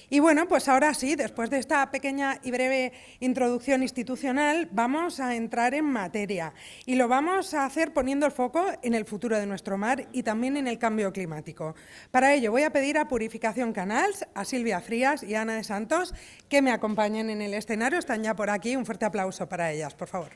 Y bueno, pues ahora sí, después de esta pequeña y breve introducción institucional, vamos a entrar en materia y lo vamos a hacer poniendo el foco en el futuro de nuestro mar y también en el cambio climático. Para ello voy a pedir a Purificación Canals, a Silvia Frías y a Ana de Santos que me acompañen en el escenario. Están ya por aquí. Un fuerte aplauso para ellas, por favor.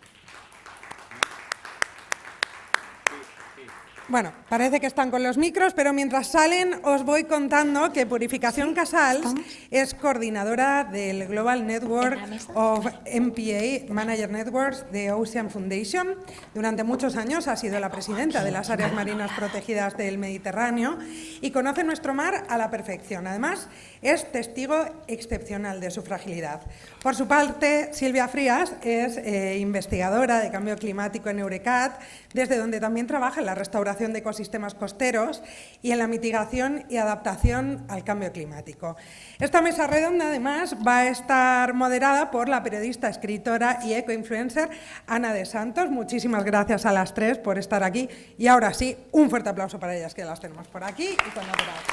Bueno, parece que están con los micros, pero mientras salen os voy contando que Purificación Casals es coordinadora del Global Network of MPA Manager Networks de Ocean Foundation. Durante muchos años ha sido la presidenta de las áreas marinas protegidas del Mediterráneo y conoce nuestro mar a la perfección. Además, es testigo excepcional de su fragilidad. Por su parte, Silvia Frías es investigadora de cambio climático en Eurecat, desde donde también trabaja en la restauración de ecosistemas costeros y en la mitigación y adaptación al cambio climático. Esta mesa redonda, además, va a estar moderada por la periodista, escritora y ecoinfluencer Ana de Santos. Muchísimas gracias a las tres por estar aquí y ahora sí, un fuerte aplauso para ellas, que las tenemos por aquí y con nosotras.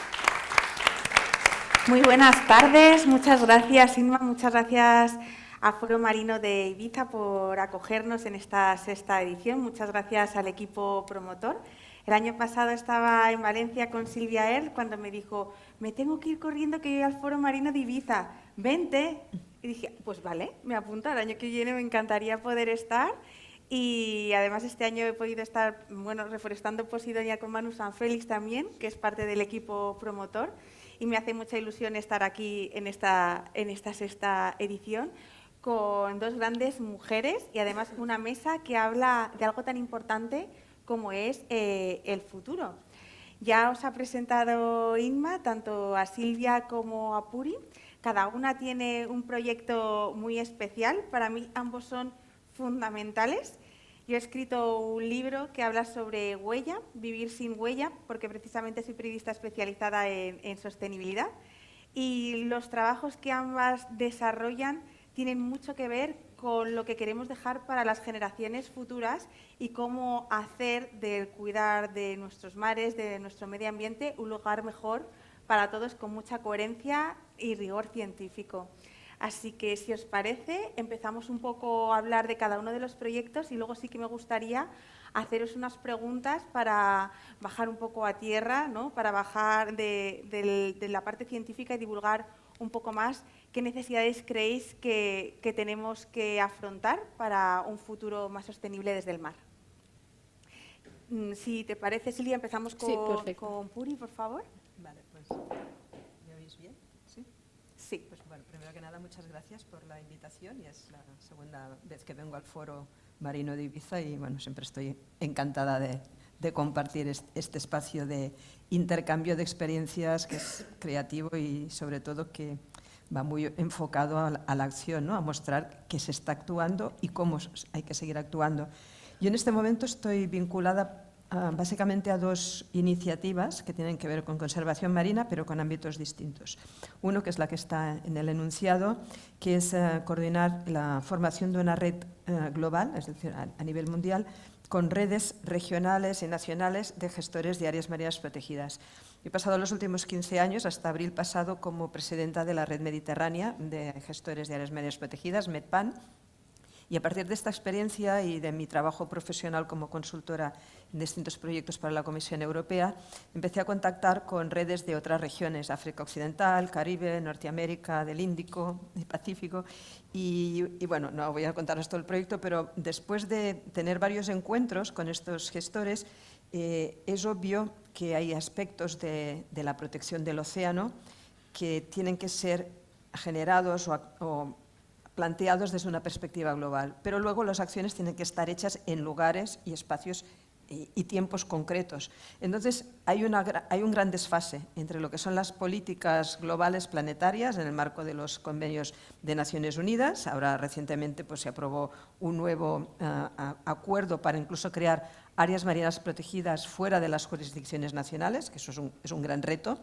Muy buenas tardes, muchas gracias Inma, muchas gracias a Foro Marino de Ibiza por acogernos en esta sexta edición, muchas gracias al equipo promotor. El año pasado estaba en Valencia con Silvia Erl cuando me dijo, me tengo que ir corriendo que voy al Foro Marino de Ibiza, vente. Y dije, pues vale, me apunto, el año que viene me encantaría poder estar. Y además este año he podido estar reforestando Posidonia con Manu San Félix también, que es parte del equipo promotor. Y me hace mucha ilusión estar aquí en esta sexta edición con dos grandes mujeres y además una mesa que habla de algo tan importante como es el futuro. Ya os ha presentado Inma, tanto a Silvia como a Puri. Cada una tiene un proyecto muy especial. Para mí ambos son fundamentales. Yo he escrito un libro que habla sobre huella, vivir sin huella, porque precisamente soy periodista especializada en sostenibilidad. Y los trabajos que ambas desarrollan tienen mucho que ver con lo que queremos dejar para las generaciones futuras y cómo hacer del cuidar de nuestros mares, de nuestro medio ambiente, un lugar mejor para todos con mucha coherencia y rigor científico. Así que, si os parece, empezamos un poco a hablar de cada uno de los proyectos y luego sí que me gustaría haceros unas preguntas para bajar un poco a tierra, ¿no? Para bajar de la parte científica y divulgar un poco más qué necesidades creéis que tenemos que afrontar para un futuro más sostenible desde el mar. Si te parece, Silvia, empezamos con Puri, por favor. Vale, pues, ¿me oís bien? ¿Sí? Sí. Pues bueno, primero que nada, muchas gracias por la invitación y es la segunda vez que vengo al Foro Marino de Ibiza y bueno, siempre estoy encantada de compartir este espacio de intercambio de experiencias que es creativo y sobre todo que va muy enfocado a la acción, ¿no? A mostrar que se está actuando y cómo hay que seguir actuando. Yo en este momento estoy vinculada básicamente a dos iniciativas que tienen que ver con conservación marina, pero con ámbitos distintos. Uno, que es la que está en el enunciado, que es coordinar la formación de una red global, es decir, a nivel mundial, con redes regionales y nacionales de gestores de áreas marinas protegidas. He pasado los últimos 15 años, hasta abril pasado, como presidenta de la Red Mediterránea de Gestores de Áreas Marinas Protegidas, MEDPAN, y a partir de esta experiencia y de mi trabajo profesional como consultora en distintos proyectos para la Comisión Europea, empecé a contactar con redes de otras regiones, África Occidental, Caribe, Norteamérica, del Índico, del Pacífico. Y bueno, no voy a contaros todo el proyecto, pero después de tener varios encuentros con estos gestores, es obvio que hay aspectos de la protección del océano que tienen que ser generados o planteados desde una perspectiva global, pero luego las acciones tienen que estar hechas en lugares y espacios y tiempos concretos. Entonces, hay un gran desfase entre lo que son las políticas globales planetarias en el marco de los convenios de Naciones Unidas. Ahora, recientemente, pues, se aprobó un nuevo acuerdo para incluso crear áreas marinas protegidas fuera de las jurisdicciones nacionales, que eso es un gran reto,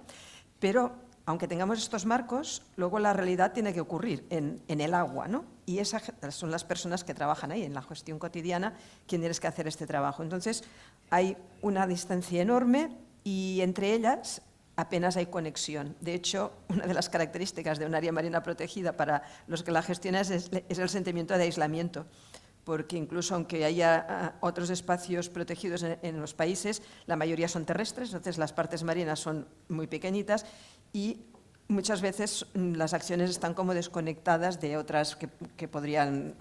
pero aunque tengamos estos marcos, luego la realidad tiene que ocurrir en el agua, ¿no? Y esas son las personas que trabajan ahí, en la gestión cotidiana, quien tienes que hacer este trabajo. Entonces, hay una distancia enorme y entre ellas apenas hay conexión. De hecho, una de las características de un área marina protegida para los que la gestionan es el sentimiento de aislamiento, porque incluso aunque haya otros espacios protegidos en los países, la mayoría son terrestres, entonces las partes marinas son muy pequeñitas y muchas veces las acciones están como desconectadas de otras que podrían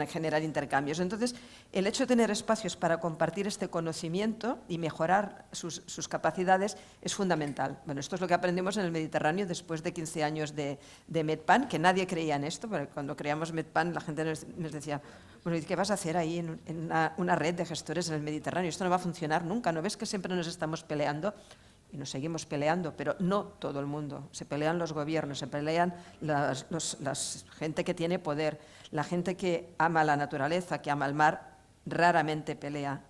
generar intercambios. Entonces, el hecho de tener espacios para compartir este conocimiento y mejorar sus capacidades es fundamental. Bueno, esto es lo que aprendimos en el Mediterráneo después de 15 años de Medpan, que nadie creía en esto, porque cuando creamos Medpan la gente nos decía, bueno, ¿y qué vas a hacer ahí en una red de gestores en el Mediterráneo? Esto no va a funcionar nunca, ¿no ves que siempre nos estamos peleando? Y nos seguimos peleando, pero no todo el mundo. Se pelean los gobiernos, se pelean la gente que tiene poder, la gente que ama la naturaleza, que ama el mar, raramente pelea.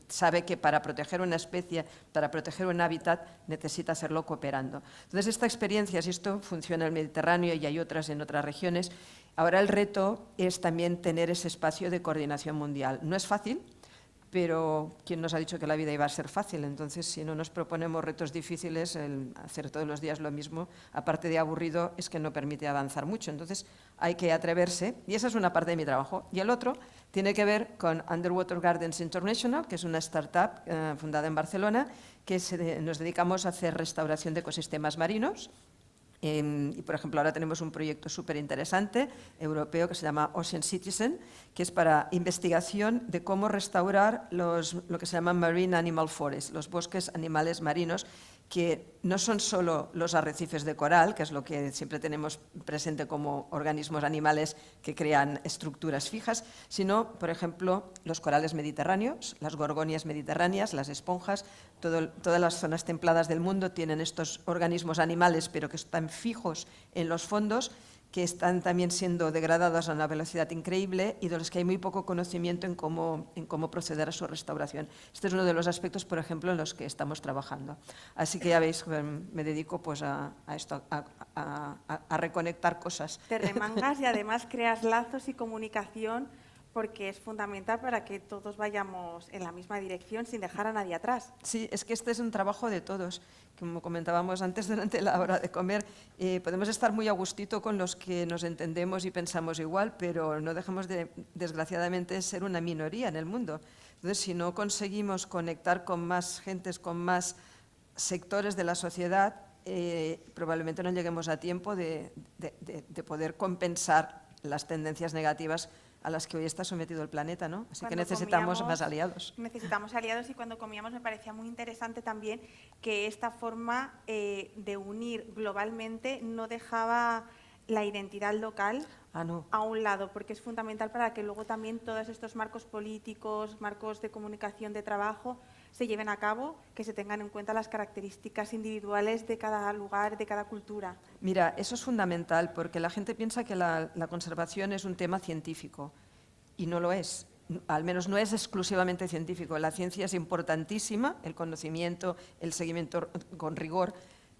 Sabe que para proteger una especie, para proteger un hábitat, necesita hacerlo cooperando. Entonces, esta experiencia, si esto funciona en el Mediterráneo y hay otras en otras regiones, ahora el reto es también tener ese espacio de coordinación mundial. No es fácil, pero ¿quién nos ha dicho que la vida iba a ser fácil? Entonces, si no nos proponemos retos difíciles, el hacer todos los días lo mismo, aparte de aburrido, es que no permite avanzar mucho. Entonces, hay que atreverse, y esa es una parte de mi trabajo. Y el otro tiene que ver con Underwater Gardens International, que es una startup fundada en Barcelona, que nos dedicamos a hacer restauración de ecosistemas marinos. Y, por ejemplo, ahora tenemos un proyecto súper interesante europeo que se llama Ocean Citizen, que es para investigación de cómo restaurar lo que se llama Marine Animal Forests, los bosques animales marinos, que no son solo los arrecifes de coral, que es lo que siempre tenemos presente como organismos animales que crean estructuras fijas, sino, por ejemplo, los corales mediterráneos, las gorgonias mediterráneas, las esponjas. Todas las zonas templadas del mundo tienen estos organismos animales, pero que están fijos en los fondos, que están también siendo degradados a una velocidad increíble y de los que hay muy poco conocimiento en cómo proceder a su restauración. Este es uno de los aspectos, por ejemplo, en los que estamos trabajando. Así que ya veis, me dedico pues, a esto, a reconectar cosas. Te remangas y además creas lazos y comunicación, porque es fundamental para que todos vayamos en la misma dirección sin dejar a nadie atrás. Sí, es que este es un trabajo de todos. Como comentábamos antes, durante la hora de comer, podemos estar muy a gustito con los que nos entendemos y pensamos igual, pero no dejamos de, desgraciadamente, ser una minoría en el mundo. Entonces, si no conseguimos conectar con más gentes, con más sectores de la sociedad, probablemente no lleguemos a tiempo de poder compensar las tendencias negativas a las que hoy está sometido el planeta, ¿no? Así que necesitamos más aliados. Necesitamos aliados, y cuando comíamos me parecía muy interesante también que esta forma de unir globalmente no dejaba la identidad local a un lado, porque es fundamental para que luego también todos estos marcos políticos, marcos de comunicación, de trabajo, se lleven a cabo, que se tengan en cuenta las características individuales de cada lugar, de cada cultura. Mira, eso es fundamental, porque la gente piensa que la conservación es un tema científico, y no lo es. Al menos no es exclusivamente científico. La ciencia es importantísima, el conocimiento, el seguimiento con rigor,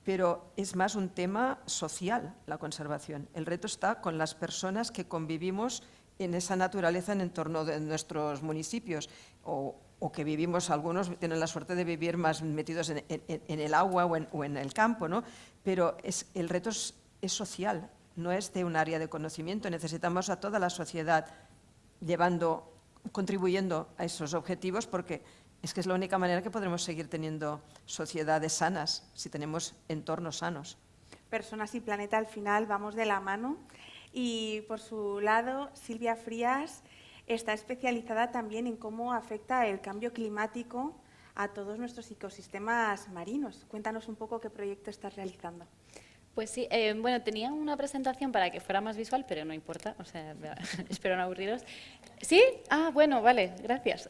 pero es más un tema social, la conservación. El reto está con las personas que convivimos en esa naturaleza en torno de nuestros municipios, o que vivimos, algunos tienen la suerte de vivir más metidos en el agua o en el campo, ¿no? Pero el reto es social, no es de un área de conocimiento. Necesitamos a toda la sociedad contribuyendo a esos objetivos, porque es que es la única manera que podremos seguir teniendo sociedades sanas, si tenemos entornos sanos. Personas y planeta, al final vamos de la mano. Y por su lado, Silvia Frías está especializada también en cómo afecta el cambio climático a todos nuestros ecosistemas marinos. Cuéntanos un poco qué proyecto estás realizando. Pues sí, bueno, tenía una presentación para que fuera más visual, pero no importa, o sea, espero no aburriros. ¿Sí? Ah, bueno, vale, gracias.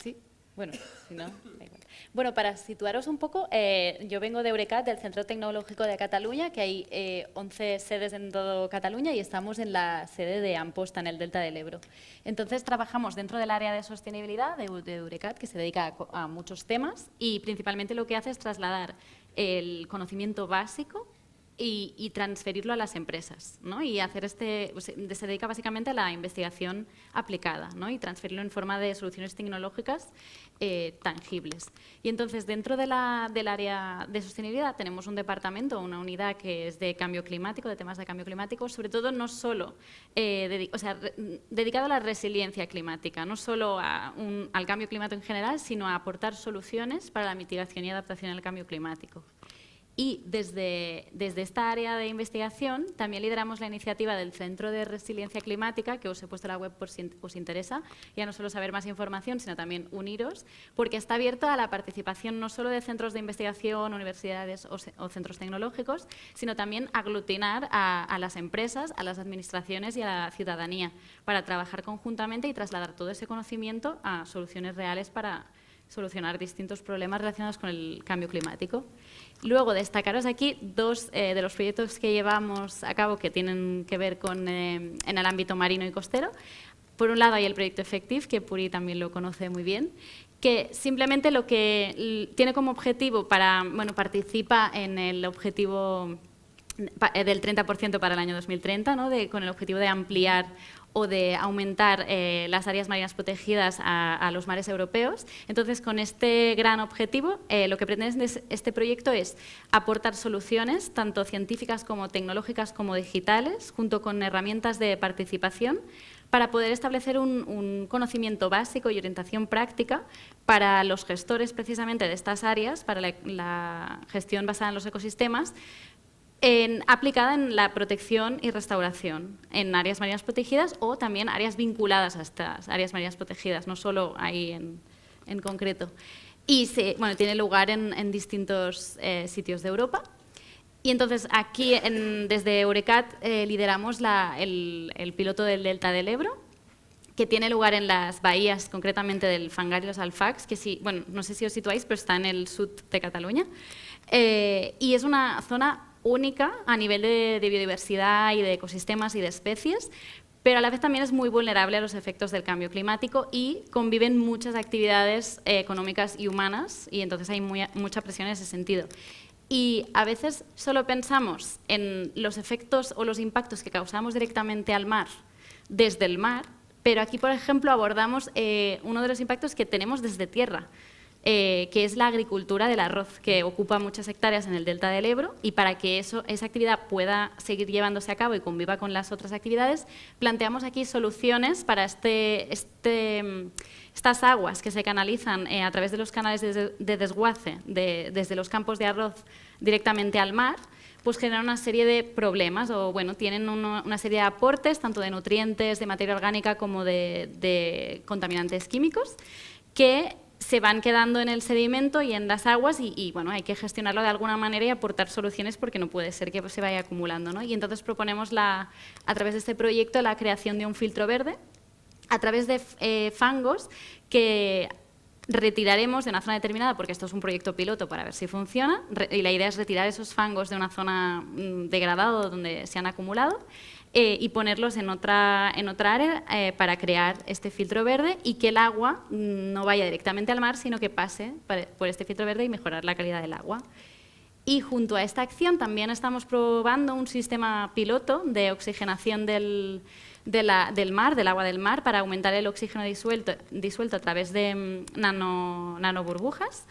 Sí, bueno, si no, da igual. Bueno, para situaros un poco, yo vengo de Eurecat, del Centro Tecnológico de Cataluña, que hay 11 sedes en todo Cataluña, y estamos en la sede de Amposta, en el Delta del Ebro. Entonces, trabajamos dentro del área de sostenibilidad de Eurecat, que se dedica a muchos temas, y principalmente lo que hace es trasladar el conocimiento básico y transferirlo a las empresas, ¿no? Y hacer se dedica básicamente a la investigación aplicada, ¿no? Y transferirlo en forma de soluciones tecnológicas tangibles. Y entonces, dentro del área de sostenibilidad, tenemos un departamento, una unidad que es de cambio climático, de temas de cambio climático, sobre todo no solo dedicado a la resiliencia climática, no solo al cambio climático en general, sino a aportar soluciones para la mitigación y adaptación al cambio climático. Y desde esta área de investigación también lideramos la iniciativa del Centro de Resiliencia Climática, que os he puesto en la web por si os interesa, ya no solo saber más información, sino también uniros, porque está abierto a la participación no solo de centros de investigación, universidades o centros tecnológicos, sino también aglutinar a las empresas, a las administraciones y a la ciudadanía, para trabajar conjuntamente y trasladar todo ese conocimiento a soluciones reales para solucionar distintos problemas relacionados con el cambio climático. Luego, destacaros aquí dos de los proyectos que llevamos a cabo que tienen que ver en el ámbito marino y costero. Por un lado, hay el proyecto Effective, que Puri también lo conoce muy bien, que simplemente lo que tiene como objetivo participa en el objetivo del 30% para el año 2030, ¿no? Con el objetivo de ampliar o de aumentar las áreas marinas protegidas a los mares europeos. Entonces, con este gran objetivo, lo que pretende este proyecto es aportar soluciones, tanto científicas como tecnológicas como digitales, junto con herramientas de participación, para poder establecer un conocimiento básico y orientación práctica para los gestores precisamente de estas áreas, para la gestión basada en los ecosistemas, aplicada en la protección y restauración en áreas marinas protegidas o también áreas vinculadas a estas áreas marinas protegidas, no solo ahí en concreto. Y tiene lugar en distintos sitios de Europa. Y entonces aquí desde Eurecat lideramos el piloto del Delta del Ebro, que tiene lugar en las bahías, concretamente del Fangar y los Alfacs, que no sé si os situáis, pero está en el sur de Cataluña. Y es una zona única a nivel de biodiversidad y de ecosistemas y de especies, pero a la vez también es muy vulnerable a los efectos del cambio climático y conviven muchas actividades económicas y humanas, y entonces hay mucha presión en ese sentido. Y a veces solo pensamos en los efectos o los impactos que causamos directamente al mar desde el mar, pero aquí, por ejemplo, abordamos uno de los impactos que tenemos desde tierra, que es la agricultura del arroz, que ocupa muchas hectáreas en el delta del Ebro, y para que esa actividad pueda seguir llevándose a cabo y conviva con las otras actividades, planteamos aquí soluciones para estas aguas que se canalizan a través de los canales de desguace desde los campos de arroz directamente al mar, pues generan una serie de problemas, tienen una serie de aportes, tanto de nutrientes, de materia orgánica, como de contaminantes químicos, que se van quedando en el sedimento y en las aguas y hay que gestionarlo de alguna manera y aportar soluciones, porque no puede ser que se vaya acumulando, ¿no? Y entonces proponemos a través de este proyecto la creación de un filtro verde a través de fangos que retiraremos de una zona determinada, porque esto es un proyecto piloto para ver si funciona, y la idea es retirar esos fangos de una zona degradada donde se han acumulado y ponerlos en otra área para crear este filtro verde y que el agua no vaya directamente al mar, sino que pase por este filtro verde y mejorar la calidad del agua. Y junto a esta acción también estamos probando un sistema piloto de oxigenación del mar, del agua del mar, para aumentar el oxígeno disuelto a través de nanoburbujas.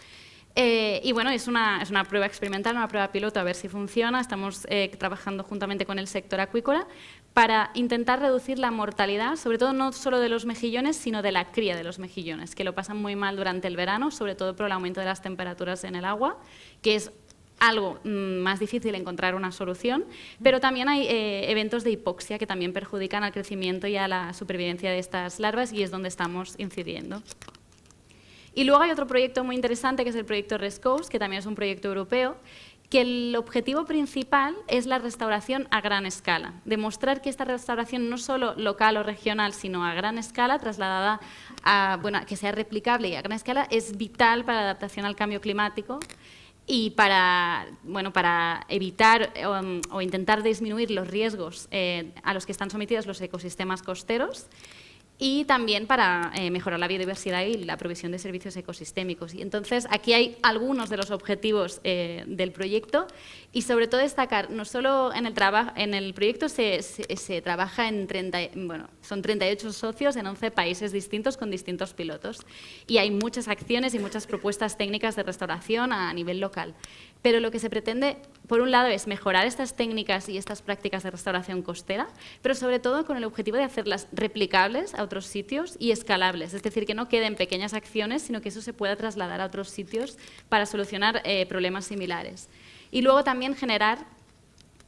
Es una prueba experimental, una prueba piloto, a ver si funciona. Estamos trabajando juntamente con el sector acuícola para intentar reducir la mortalidad, sobre todo no solo de los mejillones, sino de la cría de los mejillones, que lo pasan muy mal durante el verano, sobre todo por el aumento de las temperaturas en el agua, que es algo más difícil encontrar una solución, pero también hay eventos de hipoxia que también perjudican al crecimiento y a la supervivencia de estas larvas, y es donde estamos incidiendo. Y luego hay otro proyecto muy interesante, que es el proyecto RESCOAST, que también es un proyecto europeo, que el objetivo principal es la restauración a gran escala. Demostrar que esta restauración no solo local o regional, sino a gran escala, trasladada que sea replicable y a gran escala, es vital para la adaptación al cambio climático y para evitar o intentar disminuir los riesgos a los que están sometidos los ecosistemas costeros. y también para mejorar la biodiversidad y la provisión de servicios ecosistémicos. Y entonces, aquí hay algunos de los objetivos del proyecto y sobre todo destacar, no solo en el proyecto se trabaja en son 38 socios en 11 países distintos con distintos pilotos y hay muchas acciones y muchas propuestas técnicas de restauración a nivel local. Pero lo que se pretende, por un lado, es mejorar estas técnicas y estas prácticas de restauración costera, pero sobre todo con el objetivo de hacerlas replicables a otros sitios y escalables, es decir, que no queden pequeñas acciones, sino que eso se pueda trasladar a otros sitios para solucionar problemas similares. Y luego también generar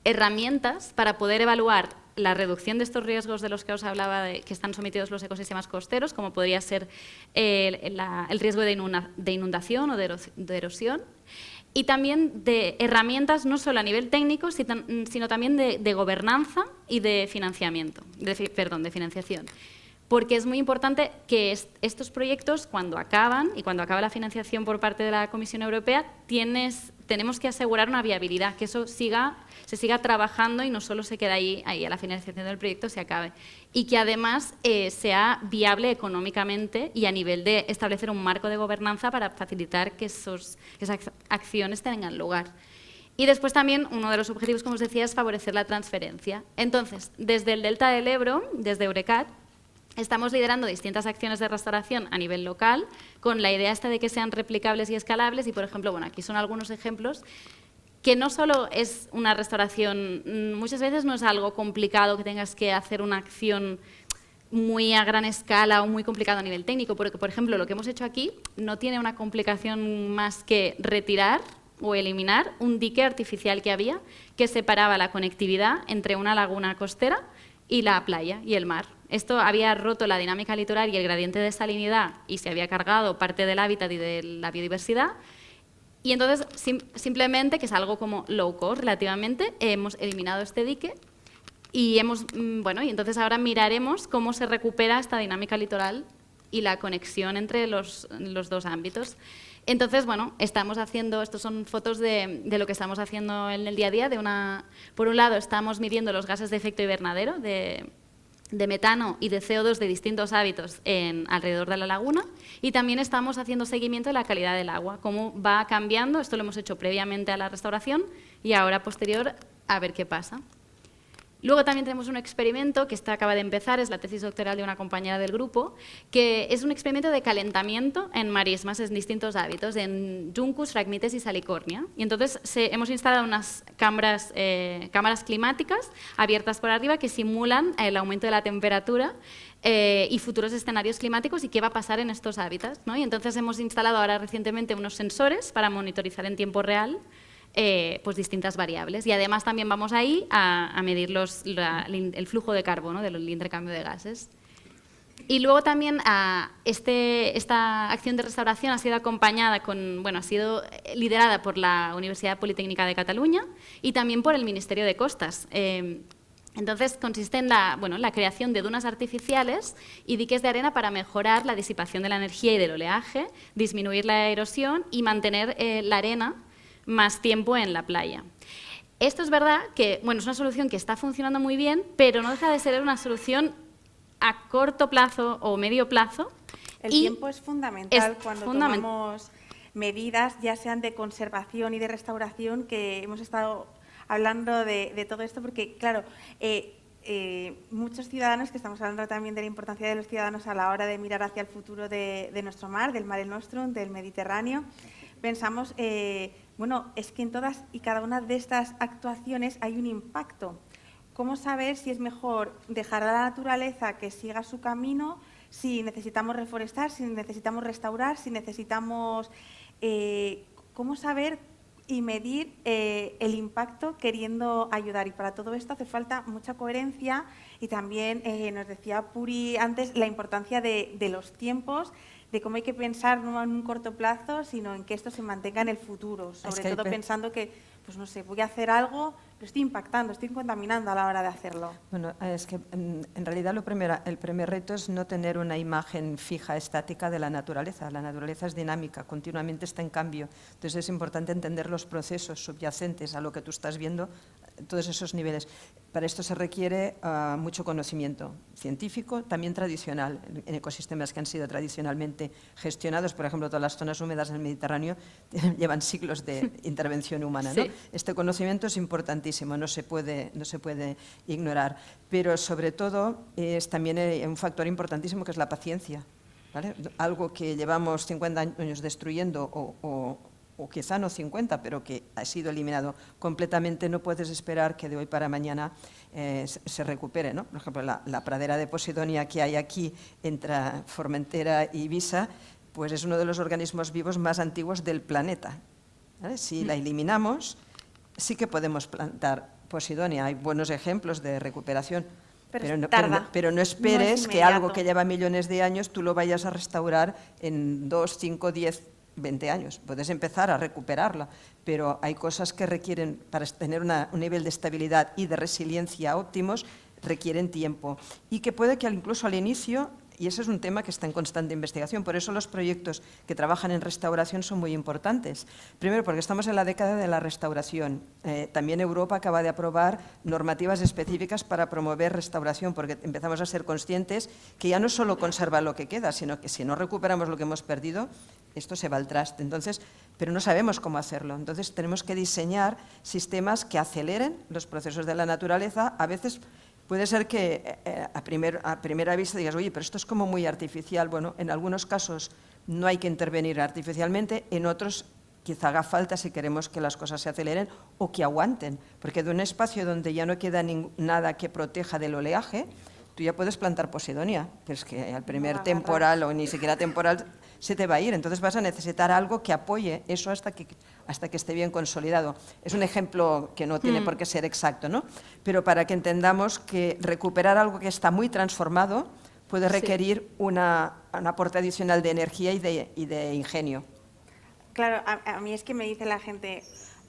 herramientas para poder evaluar la reducción de estos riesgos de los que os hablaba, que están sometidos los ecosistemas costeros, como podría ser el riesgo de inundación o de erosión, y también de herramientas no solo a nivel técnico, sino también de gobernanza y de financiamiento, de financiación. Porque es muy importante que estos proyectos, cuando acaban, y cuando acaba la financiación por parte de la Comisión Europea, tenemos que asegurar una viabilidad, que eso se siga trabajando y no solo se quede ahí a la finalización del proyecto se acabe. Y que además sea viable económicamente y a nivel de establecer un marco de gobernanza para facilitar que esas acciones tengan lugar. Y después también uno de los objetivos, como os decía, es favorecer la transferencia. Entonces, desde el Delta del Ebro, desde Eurecat, estamos liderando distintas acciones de restauración a nivel local con la idea de que sean replicables y escalables y, por ejemplo, aquí son algunos ejemplos que no solo es una restauración, muchas veces no es algo complicado que tengas que hacer una acción muy a gran escala o muy complicado a nivel técnico, porque, por ejemplo, lo que hemos hecho aquí no tiene una complicación más que retirar o eliminar un dique artificial que había que separaba la conectividad entre una laguna costera y la playa y el mar. Esto había roto la dinámica litoral y el gradiente de salinidad y se había cargado parte del hábitat y de la biodiversidad. Y entonces, simplemente, que es algo como low cost relativamente, hemos eliminado este dique y y entonces ahora miraremos cómo se recupera esta dinámica litoral y la conexión entre los dos ámbitos. Entonces, estamos haciendo, estos son fotos de lo que estamos haciendo en el día a día. Por un lado, estamos midiendo los gases de efecto invernadero, de metano y de CO2 de distintos hábitos alrededor de la laguna, y también estamos haciendo seguimiento de la calidad del agua, cómo va cambiando. Esto lo hemos hecho previamente a la restauración y ahora posterior a ver qué pasa. Luego también tenemos un experimento que acaba de empezar, es la tesis doctoral de una compañera del grupo, que es un experimento de calentamiento en marismas en distintos hábitos, en Juncus, Phragmites y Salicornia. Y entonces hemos instalado unas cámaras climáticas abiertas por arriba que simulan el aumento de la temperatura y futuros escenarios climáticos y qué va a pasar en estos hábitats, ¿no? Y entonces hemos instalado ahora recientemente unos sensores para monitorizar en tiempo real pues distintas variables, y además también vamos ahí a medir el flujo de carbono del intercambio de gases. Y luego también esta acción de restauración ha sido acompañada ha sido liderada por la Universidad Politécnica de Cataluña y también por el Ministerio de Costas. Entonces, consiste en la creación de dunas artificiales y diques de arena para mejorar la disipación de la energía y del oleaje, disminuir la erosión y mantener la arena más tiempo en la playa. Esto es verdad que es una solución que está funcionando muy bien, pero no deja de ser una solución a corto plazo o medio plazo. El tiempo es fundamental cuando tomamos medidas, ya sean de conservación y de restauración, que hemos estado hablando de todo esto, porque, claro, muchos ciudadanos, que estamos hablando también de la importancia de los ciudadanos a la hora de mirar hacia el futuro de nuestro mar, del Mare Nostrum, del Mediterráneo, pensamos, es que en todas y cada una de estas actuaciones hay un impacto. ¿Cómo saber si es mejor dejar a la naturaleza que siga su camino, si necesitamos reforestar, si necesitamos restaurar, si necesitamos... ¿Cómo saber y medir el impacto queriendo ayudar? Y para todo esto hace falta mucha coherencia, y también nos decía Puri antes la importancia de los tiempos, de cómo hay que pensar no en un corto plazo, sino en que esto se mantenga en el futuro, sobre todo pensando que, voy a hacer algo, pero estoy impactando, estoy contaminando a la hora de hacerlo. Bueno, es que en realidad el primer reto es no tener una imagen fija, estática de la naturaleza. La naturaleza es dinámica, continuamente está en cambio. Entonces es importante entender los procesos subyacentes a lo que tú estás viendo todos esos niveles. Para esto se requiere mucho conocimiento científico, también tradicional, en ecosistemas que han sido tradicionalmente gestionados. Por ejemplo, todas las zonas húmedas del Mediterráneo llevan siglos de intervención humana, ¿no? Sí. Este conocimiento es importantísimo, no se puede ignorar. Pero, sobre todo, es también un factor importantísimo que es la paciencia, ¿vale? Algo que llevamos 50 años destruyendo o quizá no 50, pero que ha sido eliminado completamente, no puedes esperar que de hoy para mañana se recupere, ¿no? Por ejemplo, la pradera de Posidonia que hay aquí entre Formentera y Ibiza, pues es uno de los organismos vivos más antiguos del planeta, ¿vale? Si la eliminamos, sí que podemos plantar Posidonia. Hay buenos ejemplos de recuperación, pero no esperes que algo que lleva millones de años tú lo vayas a restaurar en 2, 5, 10, 20 años. Puedes empezar a recuperarla, pero hay cosas que requieren, para tener un nivel de estabilidad y de resiliencia óptimos, requieren tiempo. Y que puede que incluso al inicio, y ese es un tema que está en constante investigación, por eso los proyectos que trabajan en restauración son muy importantes. Primero, porque estamos en la década de la restauración. También Europa acaba de aprobar normativas específicas para promover restauración, porque empezamos a ser conscientes que ya no solo conserva lo que queda, sino que si no recuperamos lo que hemos perdido, esto se va al traste. Entonces, pero no sabemos cómo hacerlo. Entonces, tenemos que diseñar sistemas que aceleren los procesos de la naturaleza. A veces puede ser que a primera vista digas, oye, pero esto es como muy artificial. Bueno, en algunos casos no hay que intervenir artificialmente, en otros quizá haga falta si queremos que las cosas se aceleren o que aguanten, porque de un espacio donde ya no queda nada que proteja del oleaje, tú ya puedes plantar Posidonia, pero es que al primer temporal o ni siquiera temporal se te va a ir, entonces vas a necesitar algo que apoye eso hasta que esté bien consolidado. Es un ejemplo que no tiene por qué ser exacto, ¿no? Pero para que entendamos que recuperar algo que está muy transformado puede requerir un aporte adicional de energía y de ingenio. Claro, a mí es que me dice la gente,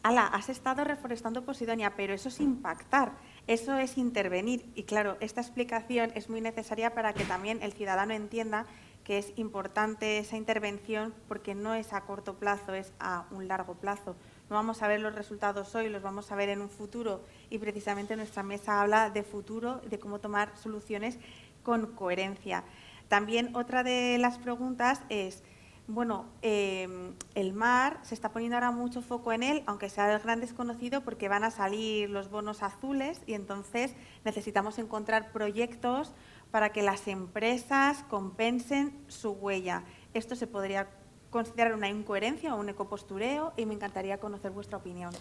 ala, has estado reforestando Posidonia, pero eso es impactar, eso es intervenir. Y claro, esta explicación es muy necesaria para que también el ciudadano entienda que es importante esa intervención porque no es a corto plazo, es a un largo plazo. No vamos a ver los resultados hoy, los vamos a ver en un futuro y precisamente nuestra mesa habla de futuro, de cómo tomar soluciones con coherencia. También otra de las preguntas es, bueno, el mar, se está poniendo ahora mucho foco en él, aunque sea el gran desconocido, porque van a salir los bonos azules y entonces necesitamos encontrar proyectos para que las empresas compensen su huella. Esto se podría considerar una incoherencia o un ecopostureo y me encantaría conocer vuestra opinión.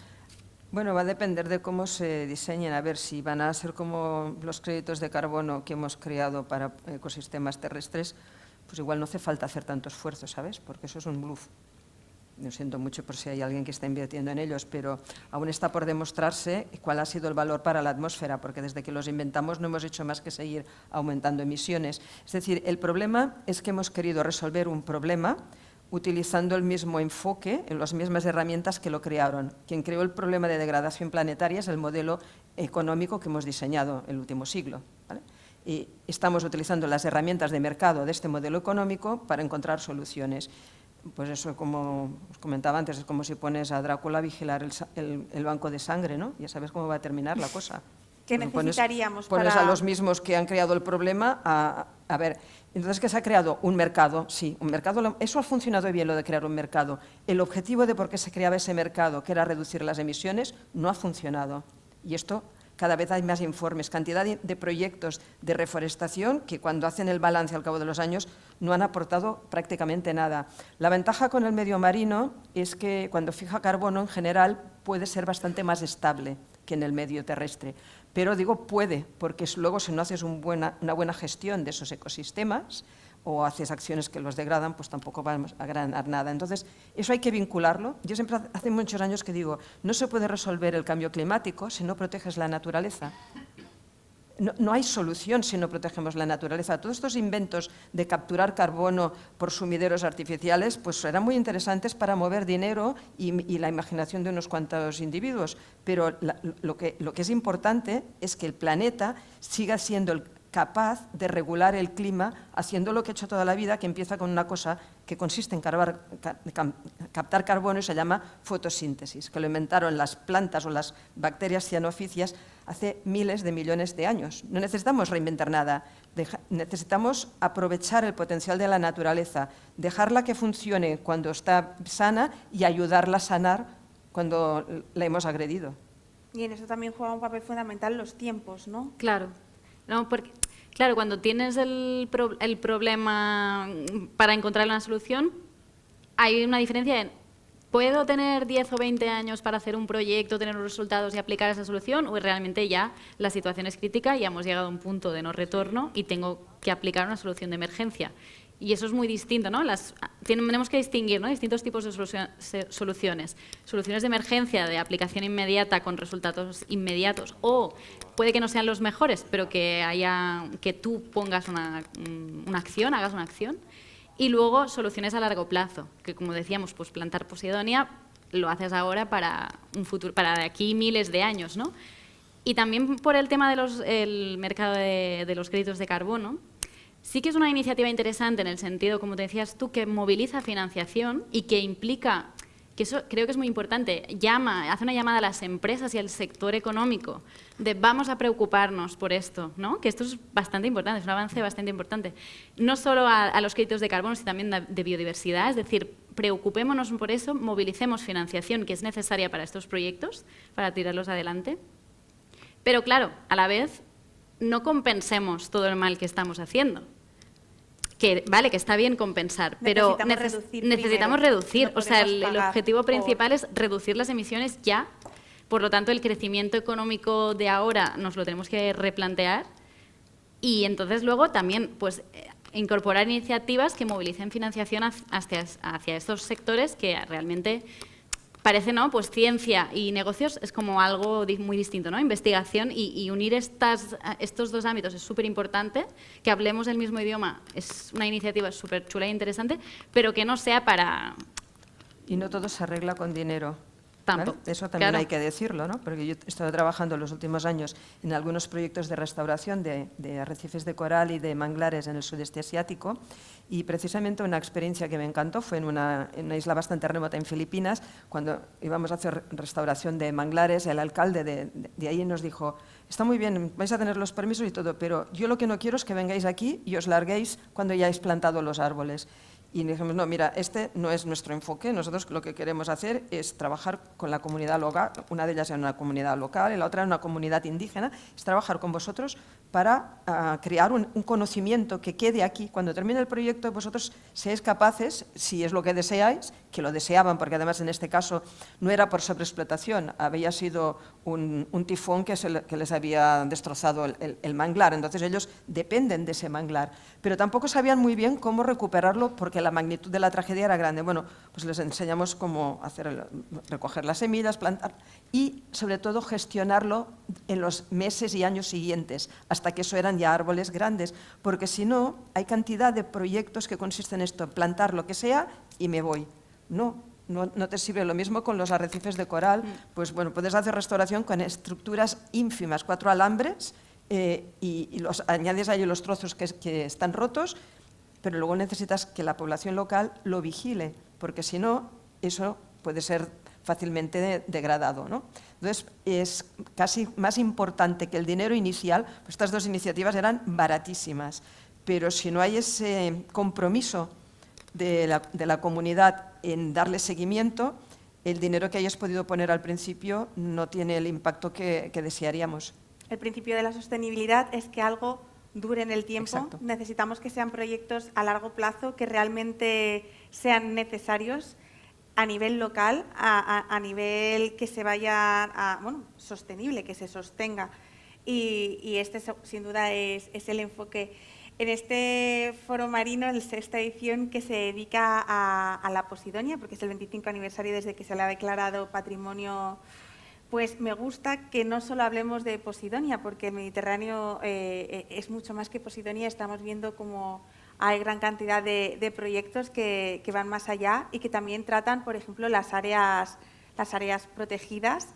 Bueno, va a depender de cómo se diseñen, a ver si van a ser como los créditos de carbono que hemos creado para ecosistemas terrestres, pues igual no hace falta hacer tanto esfuerzo, ¿sabes? Porque eso es un bluff. Lo siento mucho por si hay alguien que está invirtiendo en ellos, pero aún está por demostrarse cuál ha sido el valor para la atmósfera, porque desde que los inventamos no hemos hecho más que seguir aumentando emisiones. Es decir, el problema es que hemos querido resolver un problema utilizando el mismo enfoque, en las mismas herramientas que lo crearon. Quien creó el problema de degradación planetaria es el modelo económico que hemos diseñado el último siglo, ¿vale? Y estamos utilizando las herramientas de mercado de este modelo económico para encontrar soluciones. Pues eso, como os comentaba antes, es como si pones a Drácula a vigilar el banco de sangre, ¿no? Ya sabes cómo va a terminar la cosa. ¿Qué necesitaríamos pones para...? a los mismos que han creado el problema a ver, entonces, ¿qué se ha creado? Un mercado, sí, un mercado. Eso ha funcionado bien, lo de crear un mercado. El objetivo de por qué se creaba ese mercado, que era reducir las emisiones, no ha funcionado. Y esto, cada vez hay más informes, cantidad de proyectos de reforestación que cuando hacen el balance al cabo de los años no han aportado prácticamente nada. La ventaja con el medio marino es que cuando fija carbono en general puede ser bastante más estable que en el medio terrestre. Pero digo puede, porque luego si no haces una buena gestión de esos ecosistemas o haces acciones que los degradan, pues tampoco vamos a ganar nada. Entonces, eso hay que vincularlo. Yo siempre, hace muchos años que digo, no se puede resolver el cambio climático si no proteges la naturaleza. No hay solución si no protegemos la naturaleza. Todos estos inventos de capturar carbono por sumideros artificiales pues eran muy interesantes para mover dinero y la imaginación de unos cuantos individuos, pero lo que es importante es que el planeta siga siendo capaz de regular el clima haciendo lo que ha hecho toda la vida, que empieza con una cosa que consiste en captar carbono y se llama fotosíntesis, que lo inventaron las plantas o las bacterias cianófitas hace miles de millones de años. No necesitamos reinventar nada, necesitamos aprovechar el potencial de la naturaleza, dejarla que funcione cuando está sana y ayudarla a sanar cuando la hemos agredido. Y en eso también juega un papel fundamental los tiempos, ¿no? Claro, no, porque, claro, cuando tienes el problema para encontrar una solución, hay una diferencia en, ¿puedo tener 10 o 20 años para hacer un proyecto, tener los resultados y aplicar esa solución? O realmente ya la situación es crítica y hemos llegado a un punto de no retorno y tengo que aplicar una solución de emergencia. Y eso es muy distinto, ¿no? Tenemos que distinguir, ¿no?, distintos tipos de soluciones. Soluciones de emergencia, de aplicación inmediata con resultados inmediatos, o puede que no sean los mejores, pero que tú pongas una acción, hagas una acción. Y luego soluciones a largo plazo, que como decíamos, pues plantar posidonia lo haces ahora para un futuro, para de aquí miles de años, ¿no? Y también por el tema del mercado de los créditos de carbono. Sí que es una iniciativa interesante en el sentido, como te decías tú, que moviliza financiación y que implica, que eso creo que es muy importante, hace una llamada a las empresas y al sector económico de vamos a preocuparnos por esto, ¿no? Que esto es bastante importante, es un avance bastante importante. No solo a los créditos de carbono, sino también de biodiversidad, es decir, preocupémonos por eso, movilicemos financiación que es necesaria para estos proyectos, para tirarlos adelante. Pero claro, a la vez, no compensemos todo el mal que estamos haciendo. Que vale, que está bien compensar, pero necesitamos reducir. No, o sea, el objetivo principal es reducir las emisiones ya. Por lo tanto, el crecimiento económico de ahora nos lo tenemos que replantear. Y entonces luego también pues, incorporar iniciativas que movilicen financiación hacia estos sectores que realmente parece, ¿no? Pues ciencia y negocios es como algo muy distinto, ¿no? Investigación y unir estos dos ámbitos es súper importante. Que hablemos el mismo idioma es una iniciativa súper chula e interesante, pero que no sea para... Y no todo se arregla con dinero. ¿Vale? Eso también claro. Hay que decirlo, ¿no? Porque yo he estado trabajando en los últimos años en algunos proyectos de restauración de arrecifes de coral y de manglares en el sudeste asiático, y precisamente una experiencia que me encantó fue en una isla bastante remota en Filipinas, cuando íbamos a hacer restauración de manglares. El alcalde de ahí nos dijo: está muy bien, vais a tener los permisos y todo, pero yo lo que no quiero es que vengáis aquí y os larguéis cuando ya hayáis plantado los árboles. Y dijimos, no, mira, este no es nuestro enfoque, nosotros lo que queremos hacer es trabajar con la comunidad local, una de ellas era una comunidad local y la otra era una comunidad indígena, es trabajar con vosotros para crear un conocimiento que quede aquí. Cuando termine el proyecto, vosotros seáis capaces, si es lo que deseáis, que lo deseaban, porque además en este caso no era por sobreexplotación, había sido un tifón que les había destrozado el manglar, entonces ellos dependen de ese manglar, pero tampoco sabían muy bien cómo recuperarlo porque la magnitud de la tragedia era grande. Bueno, pues les enseñamos cómo recoger las semillas, plantar y sobre todo gestionarlo en los meses y años siguientes, hasta que eso eran ya árboles grandes, porque si no, hay cantidad de proyectos que consisten en esto, plantar lo que sea y me voy. No te sirve. Lo mismo con los arrecifes de coral, pues bueno, puedes hacer restauración con estructuras ínfimas, 4 alambres, y los añades ahí los trozos que están rotos, pero luego necesitas que la población local lo vigile, porque si no, eso puede ser fácilmente degradado, ¿no? Entonces, es casi más importante que el dinero inicial, pues estas dos iniciativas eran baratísimas, pero si no hay ese compromiso de la comunidad en darle seguimiento, el dinero que hayas podido poner al principio no tiene el impacto que desearíamos. El principio de la sostenibilidad es que algo dure en el tiempo. Exacto. Necesitamos que sean proyectos a largo plazo, que realmente sean necesarios a nivel local, a nivel que se vaya sostenible, que se sostenga. Y este sin duda es el enfoque. En este foro marino, la 6ª edición, que se dedica a la posidonia, porque es el 25 aniversario desde que se le ha declarado patrimonio, pues me gusta que no solo hablemos de posidonia, porque el Mediterráneo es mucho más que posidonia. Estamos viendo como hay gran cantidad de proyectos que van más allá y que también tratan, por ejemplo, las áreas protegidas.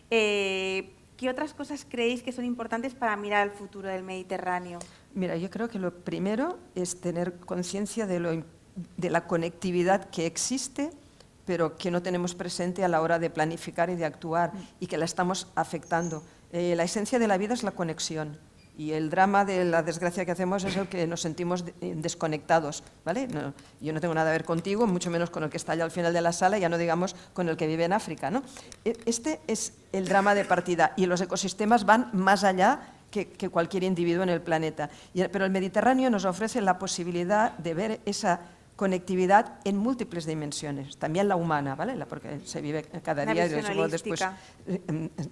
¿Qué otras cosas creéis que son importantes para mirar al futuro del Mediterráneo? Mira, yo creo que lo primero es tener conciencia de de la conectividad que existe, pero que no tenemos presente a la hora de planificar y de actuar, y que la estamos afectando. La esencia de la vida es la conexión, y el drama de la desgracia que hacemos es el que nos sentimos desconectados, ¿vale? No, yo no tengo nada que ver contigo, mucho menos con el que está allá al final de la sala, ya no digamos con el que vive en África, ¿no? Este es el drama de partida, y los ecosistemas van más allá que cualquier individuo en el planeta. Pero el Mediterráneo nos ofrece la posibilidad de ver esa conectividad en múltiples dimensiones, también la humana, ¿vale? Porque se vive cada día, y después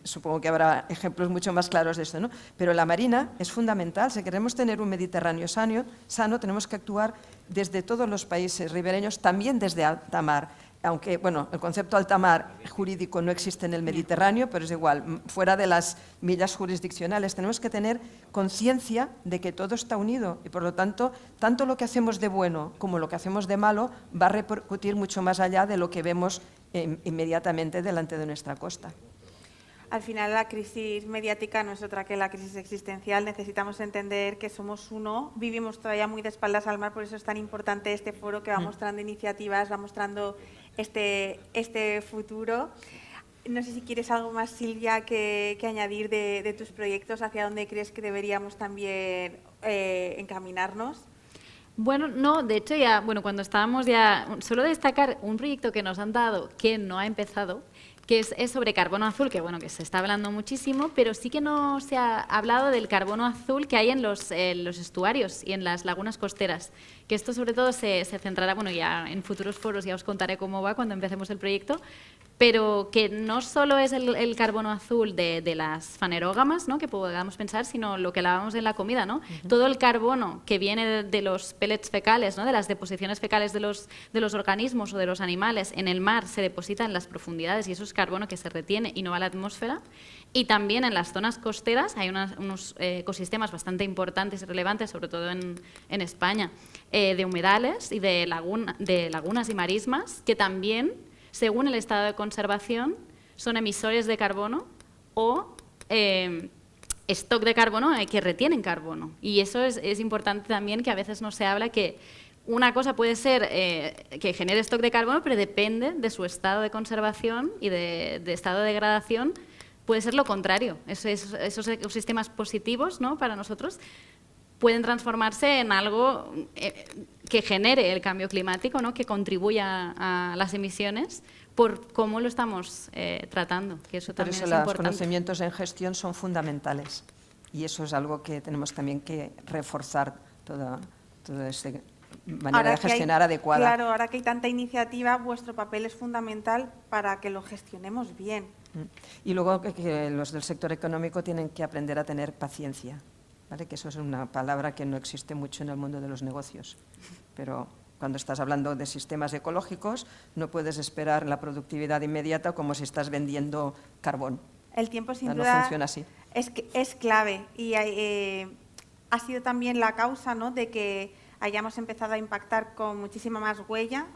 supongo que habrá ejemplos mucho más claros de esto, ¿no? Pero la marina es fundamental. Si queremos tener un Mediterráneo sano, tenemos que actuar desde todos los países ribereños, también desde alta mar. Aunque, bueno, el concepto alta mar jurídico no existe en el Mediterráneo, pero es igual, fuera de las millas jurisdiccionales, tenemos que tener conciencia de que todo está unido y, por lo tanto lo que hacemos de bueno como lo que hacemos de malo va a repercutir mucho más allá de lo que vemos inmediatamente delante de nuestra costa. Al final, la crisis mediática no es otra que la crisis existencial. Necesitamos entender que somos uno, vivimos todavía muy de espaldas al mar, por eso es tan importante este foro que va mostrando iniciativas, va mostrando este futuro. No sé si quieres algo más, Silvia, que añadir de tus proyectos, hacia dónde crees que deberíamos también encaminarnos. Bueno, no, de hecho ya, bueno, cuando estábamos ya, solo destacar un proyecto que nos han dado que no ha empezado, que es sobre carbono azul, que bueno, que se está hablando muchísimo, pero sí que no se ha hablado del carbono azul que hay en los estuarios y en las lagunas costeras, que esto sobre todo se centrará, bueno, ya en futuros foros ya os contaré cómo va cuando empecemos el proyecto, pero que no solo es el carbono azul de las fanerógamas, ¿no?, que podamos pensar, sino lo que lavamos en la comida, ¿no? Todo el carbono que viene de los pellets fecales, ¿no?, de las deposiciones fecales de los organismos o de los animales en el mar, se deposita en las profundidades, y eso es carbono que se retiene y no va a la atmósfera. Y también en las zonas costeras hay unos ecosistemas bastante importantes y relevantes, sobre todo en España, de humedales y de lagunas y marismas, que también, según el estado de conservación, son emisores de carbono o stock de carbono que retienen carbono. Y eso es importante también, que a veces no se habla, que una cosa puede ser que genere stock de carbono, pero depende de su estado de conservación y de estado de degradación. Puede ser lo contrario. Esos ecosistemas positivos, ¿no?, para nosotros, pueden transformarse en algo que genere el cambio climático, ¿no?, que contribuya a las emisiones, por cómo lo estamos tratando, que eso también es importante. Los conocimientos en gestión son fundamentales, y eso es algo que tenemos también que reforzar, toda esta manera de gestionar adecuada. Claro, ahora que hay tanta iniciativa, vuestro papel es fundamental para que lo gestionemos bien. Y luego que los del sector económico tienen que aprender a tener paciencia, ¿vale? Que eso es una palabra que no existe mucho en el mundo de los negocios, pero cuando estás hablando de sistemas ecológicos no puedes esperar la productividad inmediata como si estás vendiendo carbón. El tiempo, sin no duda, funciona así. Es clave, y ha sido también la causa, ¿no?, de que hayamos empezado a impactar con muchísima más huella.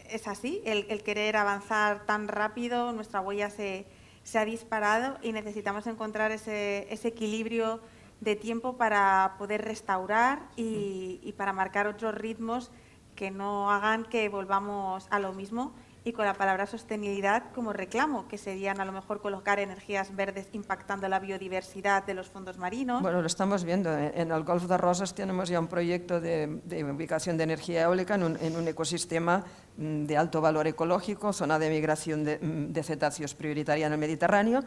Es así, el querer avanzar tan rápido, nuestra huella se ha disparado, y necesitamos encontrar ese equilibrio de tiempo para poder restaurar y para marcar otros ritmos que no hagan que volvamos a lo mismo, y con la palabra sostenibilidad como reclamo, que serían a lo mejor colocar energías verdes impactando la biodiversidad de los fondos marinos. Bueno, lo estamos viendo. En el Golfo de Rosas tenemos ya un proyecto de ubicación de energía eólica en un ecosistema de alto valor ecológico, zona de migración de cetáceos prioritaria en el Mediterráneo.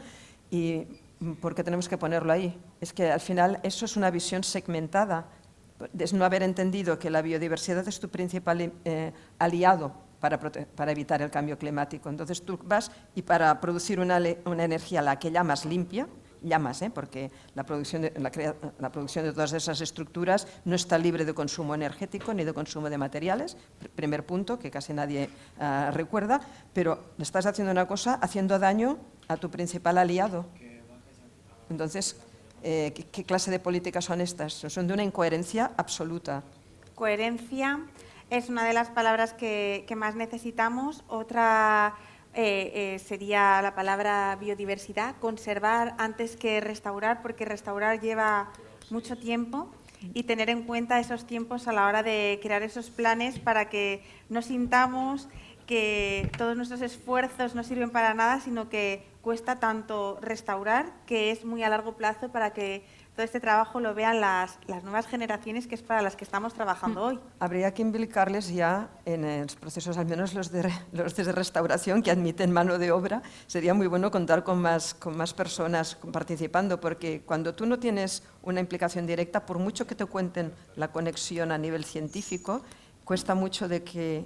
¿Y por qué tenemos que ponerlo ahí? Es que al final eso es una visión segmentada. Es no haber entendido que la biodiversidad es tu principal aliado para evitar el cambio climático. Entonces tú vas y para producir una energía, la que llamas limpia, porque la producción de todas esas estructuras no está libre de consumo energético ni de consumo de materiales, primer punto que casi nadie recuerda, pero estás haciendo una cosa haciendo daño a tu principal aliado. Entonces, ¿qué clase de políticas son estas? Son de una incoherencia absoluta. Coherencia es una de las palabras que más necesitamos. Otra sería la palabra biodiversidad, conservar antes que restaurar, porque restaurar lleva mucho tiempo. y tener en cuenta esos tiempos a la hora de crear esos planes para que no sintamos que todos nuestros esfuerzos no sirven para nada, sino que cuesta tanto restaurar, que es muy a largo plazo para que todo este trabajo lo vean las nuevas generaciones, que es para las que estamos trabajando hoy. Habría que implicarles ya en los procesos, al menos los de restauración, que admiten mano de obra. Sería muy bueno contar con más personas participando, porque cuando tú no tienes una implicación directa, por mucho que te cuenten la conexión a nivel científico, cuesta mucho de que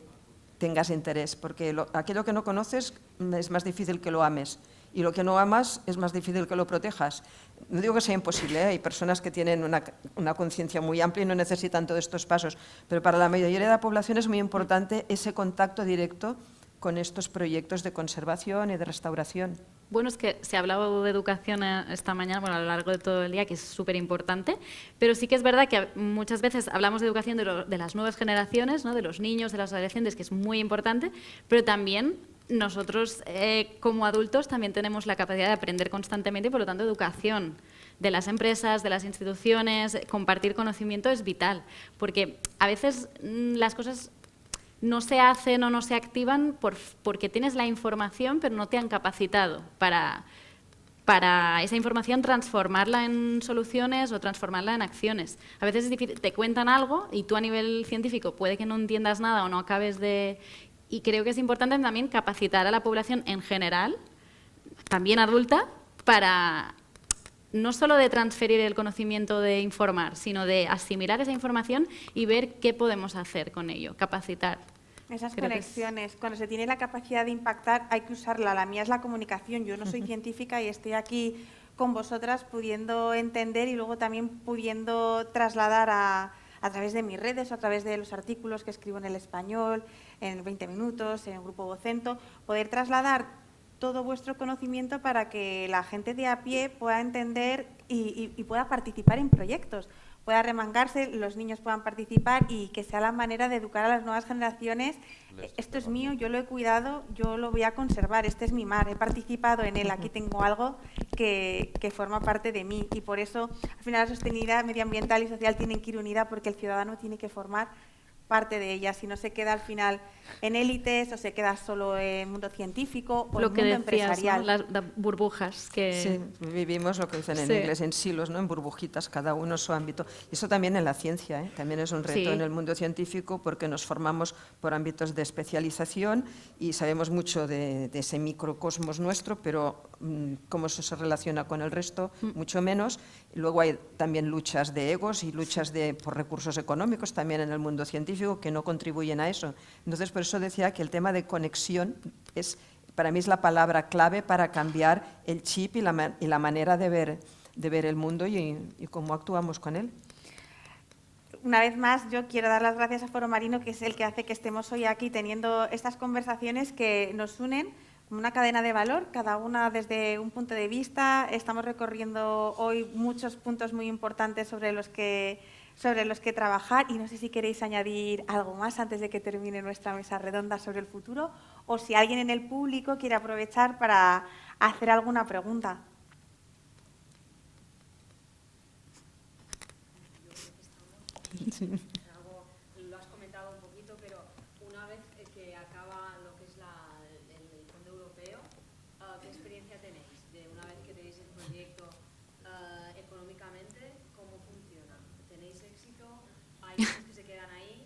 tengas interés, porque aquello que no conoces es más difícil que lo ames, y lo que no amas es más difícil que lo protejas. No digo que sea imposible, hay personas que tienen una conciencia muy amplia y no necesitan todos estos pasos, pero para la mayoría de la población es muy importante ese contacto directo con estos proyectos de conservación y de restauración. Bueno, es que se ha hablado de educación esta mañana, bueno, a lo largo de todo el día, que es súper importante, pero sí que es verdad que muchas veces hablamos de educación de las nuevas generaciones, ¿no? De los niños, de los adolescentes, que es muy importante, pero también nosotros como adultos también tenemos la capacidad de aprender constantemente y, por lo tanto, educación de las empresas, de las instituciones, compartir conocimiento es vital, porque a veces las cosas no se hacen o no se activan porque tienes la información, pero no te han capacitado para esa información transformarla en soluciones o transformarla en acciones. A veces es difícil, te cuentan algo y tú a nivel científico puede que no entiendas nada o no acabes de... Y creo que es importante también capacitar a la población en general, también adulta, para no solo de transferir el conocimiento de informar, sino de asimilar esa información y ver qué podemos hacer con ello, capacitar. Esas conexiones, cuando se tiene la capacidad de impactar hay que usarla. La mía es la comunicación, yo no soy científica y estoy aquí con vosotras pudiendo entender y luego también pudiendo trasladar a través de mis redes, a través de los artículos que escribo en El Español, en 20 minutos, en el Grupo Vocento, poder trasladar todo vuestro conocimiento para que la gente de a pie pueda entender y pueda participar en proyectos, pueda remangarse, los niños puedan participar y que sea la manera de educar a las nuevas generaciones. Esto es mío, yo lo he cuidado, yo lo voy a conservar, este es mi mar, he participado en él, aquí tengo algo que forma parte de mí y por eso al final la sostenibilidad medioambiental y social tienen que ir unida porque el ciudadano tiene que formar parte de ella, si no se queda al final en élites o se queda solo en el mundo científico o en el mundo empresarial. ¿No? Las burbujas que... Sí, vivimos lo que dicen en inglés, en silos, ¿no? En burbujitas, cada uno su ámbito. Y eso también en la ciencia, ¿eh? También es un reto en el mundo científico porque nos formamos por ámbitos de especialización y sabemos mucho de ese microcosmos nuestro, pero cómo eso se relaciona con el resto, mucho menos. Luego hay también luchas de egos y luchas por recursos económicos también en el mundo científico que no contribuyen a eso. Entonces, por eso decía que el tema de conexión para mí es la palabra clave para cambiar el chip y la manera de ver el mundo y cómo actuamos con él. Una vez más, yo quiero dar las gracias a Foro Marino, que es el que hace que estemos hoy aquí teniendo estas conversaciones que nos unen como una cadena de valor, cada una desde un punto de vista. Estamos recorriendo hoy muchos puntos muy importantes sobre los que trabajar y no sé si queréis añadir algo más antes de que termine nuestra mesa redonda sobre el futuro o si alguien en el público quiere aprovechar para hacer alguna pregunta. Sí. Lo has comentado un poquito, pero una vez que acaba lo que es el Fondo Europeo, ¿qué experiencia tenéis? De una vez que tenéis el proyecto económicamente, ¿cómo funciona? ¿Tenéis éxito? ¿Hay muchos que se quedan ahí?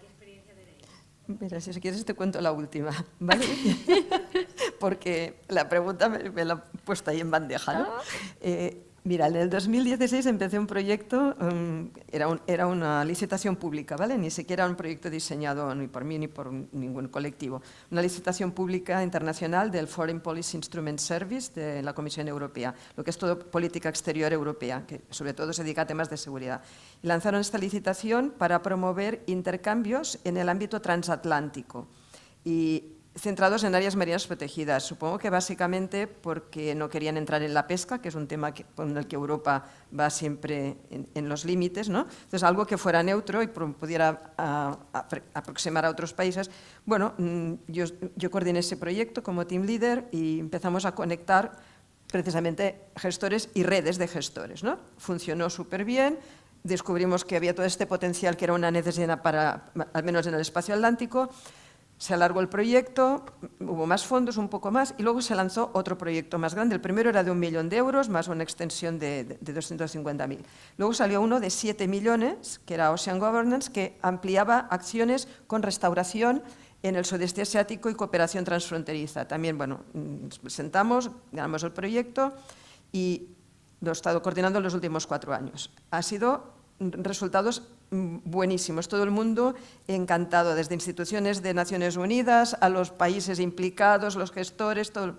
¿Qué experiencia tenéis? Mira, si quieres te cuento la última, ¿vale? Porque la pregunta me la he puesto ahí en bandeja, ¿no? Mira, en el 2016 empecé un proyecto, era una licitación pública, ¿vale? Ni siquiera un proyecto diseñado ni por mí ni por ningún colectivo. Una licitación pública internacional del Foreign Policy Instrument Service de la Comisión Europea, lo que es todo política exterior europea, que sobre todo se dedica a temas de seguridad. Y lanzaron esta licitación para promover intercambios en el ámbito transatlántico y centrados en áreas marinas protegidas. Supongo que básicamente porque no querían entrar en la pesca, que es un tema con el que Europa va siempre en los límites, ¿no? Entonces, algo que fuera neutro y pudiera aproximar a otros países. Bueno, yo coordiné ese proyecto como team leader y empezamos a conectar precisamente gestores y redes de gestores, ¿no? Funcionó súper bien. descubrimos que había todo este potencial que era una necesidad para, al menos en el espacio atlántico. Se alargó el proyecto, hubo más fondos, un poco más, y luego se lanzó otro proyecto más grande. El primero era de 1 millón de euros, más una extensión de 250.000. Luego salió uno de 7 millones, que era Ocean Governance, que ampliaba acciones con restauración en el sudeste asiático y cooperación transfronteriza. También, bueno, nos presentamos, ganamos el proyecto y lo he estado coordinando en los últimos 4 años. Ha sido resultados buenísimos, todo el mundo encantado, desde instituciones de Naciones Unidas a los países implicados, los gestores, todo.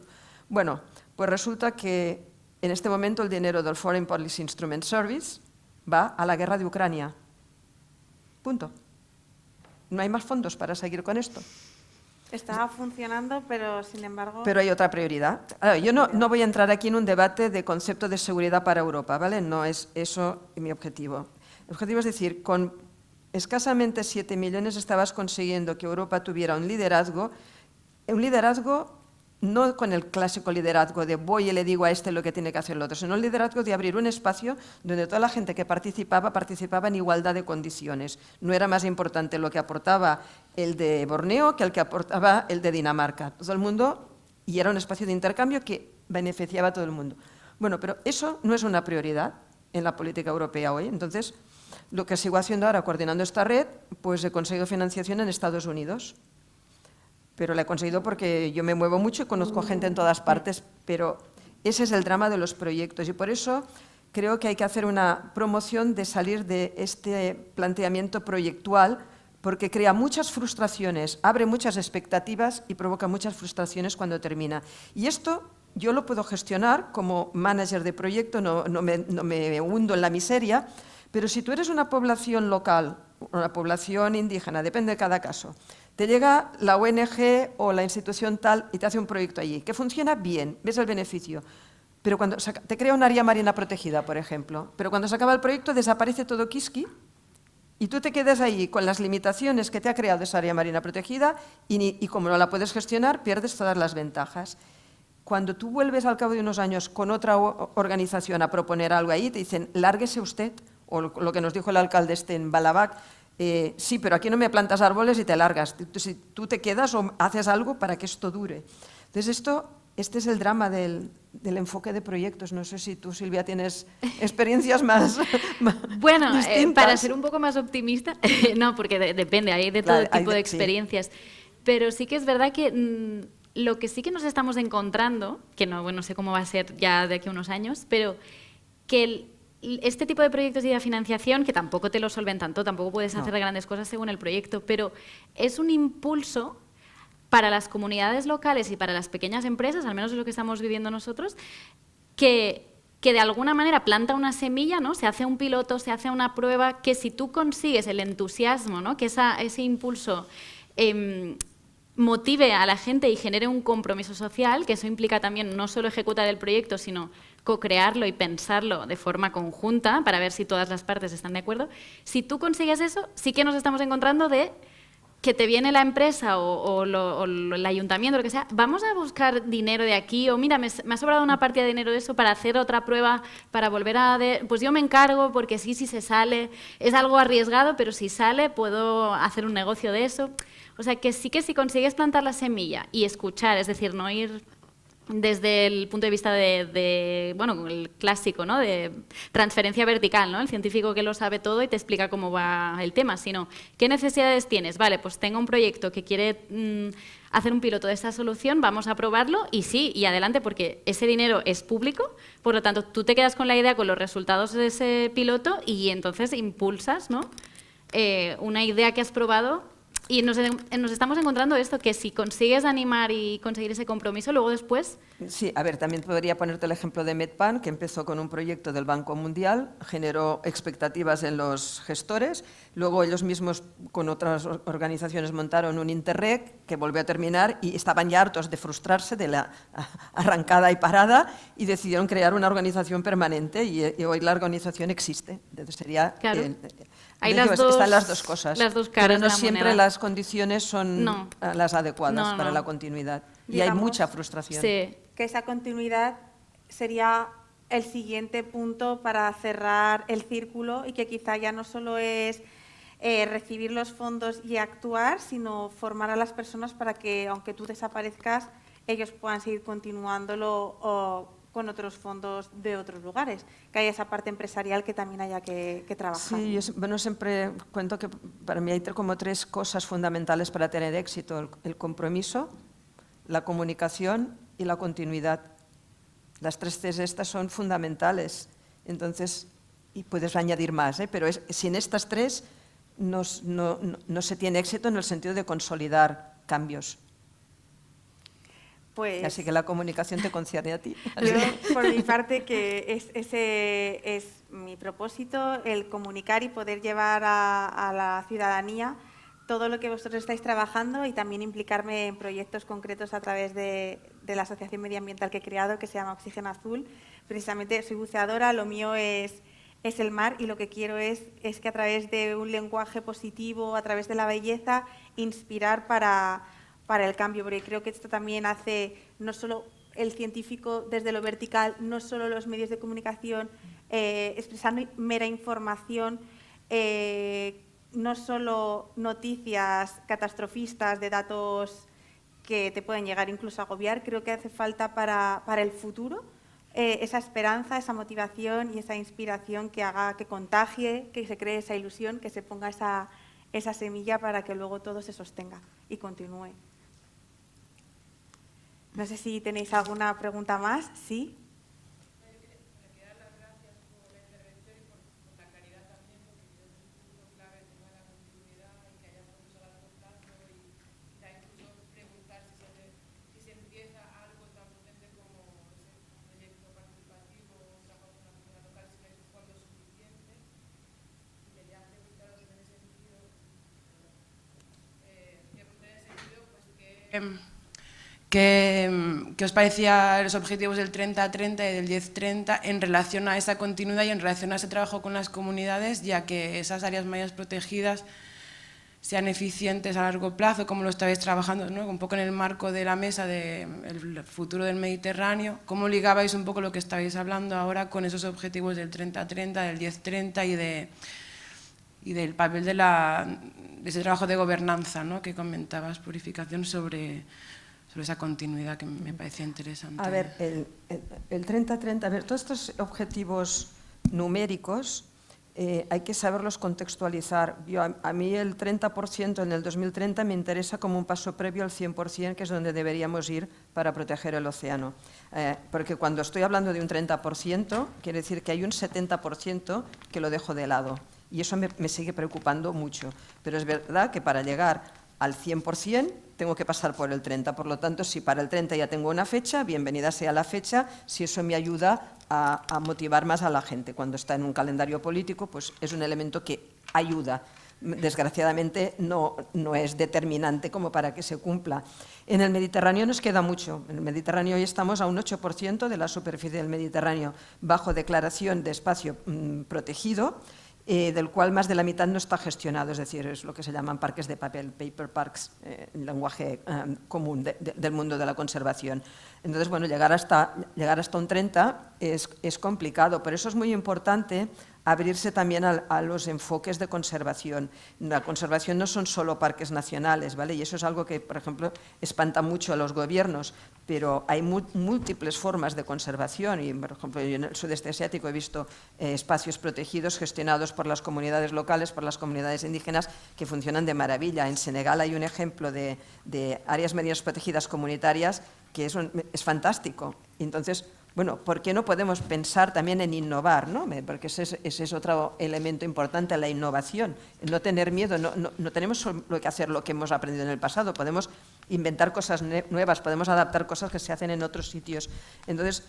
Bueno, pues resulta que en este momento el dinero del Foreign Policy Instrument Service va a la guerra de Ucrania. Punto. No hay más fondos para seguir con esto. Estaba funcionando, pero sin embargo... Pero hay otra prioridad. Ahora, yo no voy a entrar aquí en un debate de concepto de seguridad para Europa, ¿vale? No es eso mi objetivo. El objetivo es decir, con escasamente 7 millones estabas consiguiendo que Europa tuviera un liderazgo no con el clásico liderazgo de voy y le digo a este lo que tiene que hacer el otro, sino el liderazgo de abrir un espacio donde toda la gente que participaba en igualdad de condiciones. No era más importante lo que aportaba el de Borneo que el que aportaba el de Dinamarca. Todo el mundo, y era un espacio de intercambio que beneficiaba a todo el mundo. Bueno, pero eso no es una prioridad en la política europea hoy. Entonces, lo que sigo haciendo ahora, coordinando esta red, pues he conseguido financiación en Estados Unidos. Pero la he conseguido porque yo me muevo mucho y conozco gente en todas partes, pero ese es el drama de los proyectos y por eso creo que hay que hacer una promoción de salir de este planteamiento proyectual porque crea muchas frustraciones, abre muchas expectativas y provoca muchas frustraciones cuando termina. Y esto yo lo puedo gestionar como manager de proyecto, no me hundo en la miseria, pero si tú eres una población local, una población indígena, depende de cada caso, te llega la ONG o la institución tal y te hace un proyecto allí, que funciona bien, ves el beneficio, pero cuando te crea un área marina protegida, por ejemplo, pero cuando se acaba el proyecto desaparece todo Kiski y tú te quedas ahí con las limitaciones que te ha creado esa área marina protegida y como no la puedes gestionar, pierdes todas las ventajas. Cuando tú vuelves al cabo de unos años con otra organización a proponer algo ahí, te dicen, lárguese usted, o lo que nos dijo el alcalde en Balabac, sí, pero aquí no me plantas árboles y te largas. Si tú te quedas o haces algo para que esto dure. Entonces, este es el drama del enfoque de proyectos. No sé si tú, Silvia, tienes experiencias más Bueno, distintas. para ser un poco más optimista, no, porque depende, hay de todo tipo de experiencias. Sí. Pero sí que es verdad que lo que sí que nos estamos encontrando, que no sé cómo va a ser ya de aquí a unos años, pero que este tipo de proyectos y de financiación, que tampoco te lo solventan todo, tampoco puedes hacer grandes cosas según el proyecto, pero es un impulso para las comunidades locales y para las pequeñas empresas, al menos es lo que estamos viviendo nosotros, que de alguna manera planta una semilla, ¿no? Se hace un piloto, se hace una prueba, que si tú consigues el entusiasmo, ¿no? Que ese impulso motive a la gente y genere un compromiso social, que eso implica también no solo ejecutar el proyecto, sino co-crearlo y pensarlo de forma conjunta para ver si todas las partes están de acuerdo. Si tú consigues eso, sí que nos estamos encontrando de que te viene la empresa o el ayuntamiento, lo que sea, vamos a buscar dinero de aquí, o mira, me ha sobrado una partida de dinero de eso para hacer otra prueba, para volver a... pues yo me encargo, porque sí, si se sale, es algo arriesgado, pero si sale puedo hacer un negocio de eso. O sea, que si consigues plantar la semilla y escuchar, es decir, no ir desde el punto de vista bueno, el clásico, ¿no? De transferencia vertical, ¿no? El científico que lo sabe todo y te explica cómo va el tema, sino ¿qué necesidades tienes? Vale, pues tengo un proyecto que quiere hacer un piloto de esta solución, vamos a probarlo y sí, y adelante, porque ese dinero es público, por lo tanto, tú te quedas con la idea, con los resultados de ese piloto y entonces impulsas, ¿no? Una idea que has probado. Y nos estamos encontrando esto, que si consigues animar y conseguir ese compromiso, luego después... Sí, a ver, también podría ponerte el ejemplo de Medpan, que empezó con un proyecto del Banco Mundial, generó expectativas en los gestores, luego ellos mismos con otras organizaciones montaron un Interreg que volvió a terminar y estaban ya hartos de frustrarse de la arrancada y parada y decidieron crear una organización permanente y hoy la organización existe. Entonces sería... Claro. Están las dos cosas, las dos caras pero no de la siempre moneda. las condiciones son las adecuadas para la continuidad. Y hay Digamos, mucha frustración. Sí. Que esa continuidad sería el siguiente punto para cerrar el círculo y que quizá ya no solo es recibir los fondos y actuar, sino formar a las personas para que, aunque tú desaparezcas, ellos puedan seguir continuándolo o con otros fondos de otros lugares, que haya esa parte empresarial que también haya que trabajar. Sí, bueno, siempre cuento que para mí hay como 3 cosas fundamentales para tener éxito: el compromiso, la comunicación y la continuidad. Las 3 Cs estas son fundamentales. Entonces, y puedes añadir más, pero sin estas 3 no se tiene éxito en el sentido de consolidar cambios. Pues, así que la comunicación te concierne a ti. Yo, por mi parte, que ese es mi propósito, el comunicar y poder llevar a la ciudadanía todo lo que vosotros estáis trabajando y también implicarme en proyectos concretos a través de la asociación medioambiental que he creado, que se llama Oxígeno Azul. Precisamente soy buceadora, lo mío es el mar y lo que quiero es que a través de un lenguaje positivo, a través de la belleza, inspirar para el cambio, porque creo que esto también hace no solo el científico desde lo vertical, no solo los medios de comunicación expresando mera información, no solo noticias catastrofistas de datos que te pueden llegar incluso a agobiar, creo que hace falta para el futuro esa esperanza, esa motivación y esa inspiración que haga que contagie, que se cree esa ilusión, que se ponga esa semilla para que luego todo se sostenga y continúe. No sé si tenéis alguna pregunta más. ¿Sí? ¿Qué os parecía los objetivos del 30-30 y del 10-30 en relación a esa continuidad y en relación a ese trabajo con las comunidades, ya que esas áreas mayas protegidas sean eficientes a largo plazo, como lo estabais trabajando, ¿no? Un poco en el marco de la mesa del futuro del Mediterráneo? ¿Cómo ligabais un poco lo que estabais hablando ahora con esos objetivos del 30-30, del 10-30 y del papel de ese trabajo de gobernanza, ¿no? Que comentabas, Purificación, sobre esa continuidad que me parecía interesante? A ver, el 30-30, a ver, todos estos objetivos numéricos hay que saberlos contextualizar. A mí el 30% en el 2030 me interesa como un paso previo al 100%, que es donde deberíamos ir para proteger el océano. Porque cuando estoy hablando de un 30%, quiere decir que hay un 70% que lo dejo de lado. Y eso me sigue preocupando mucho. Pero es verdad que para llegar al 100% tengo que pasar por el 30%. Por lo tanto, si para el 30 ya tengo una fecha, bienvenida sea la fecha, si eso me ayuda a motivar más a la gente. Cuando está en un calendario político, pues es un elemento que ayuda. Desgraciadamente no es determinante como para que se cumpla. En el Mediterráneo nos queda mucho. En el Mediterráneo hoy estamos a un 8% de la superficie del Mediterráneo bajo declaración de espacio protegido, del cual más de la mitad no está gestionado, es decir, es lo que se llaman parques de papel, paper parks, en lenguaje común del mundo de la conservación. Entonces, bueno, llegar hasta un 30 es complicado, por eso es muy importante abrirse también a los enfoques de conservación. La conservación no son solo parques nacionales, ¿vale? Y eso es algo que, por ejemplo, espanta mucho a los gobiernos, pero hay múltiples formas de conservación y, por ejemplo, yo en el sudeste asiático he visto espacios protegidos gestionados por las comunidades locales, por las comunidades indígenas, que funcionan de maravilla. En Senegal hay un ejemplo de áreas marinas protegidas comunitarias que es fantástico. Entonces, bueno, ¿por qué no podemos pensar también en innovar, ¿no? Porque ese es otro elemento importante, la innovación, no tener miedo, no tenemos solo que hacer lo que hemos aprendido en el pasado, podemos inventar cosas nuevas, podemos adaptar cosas que se hacen en otros sitios. Entonces,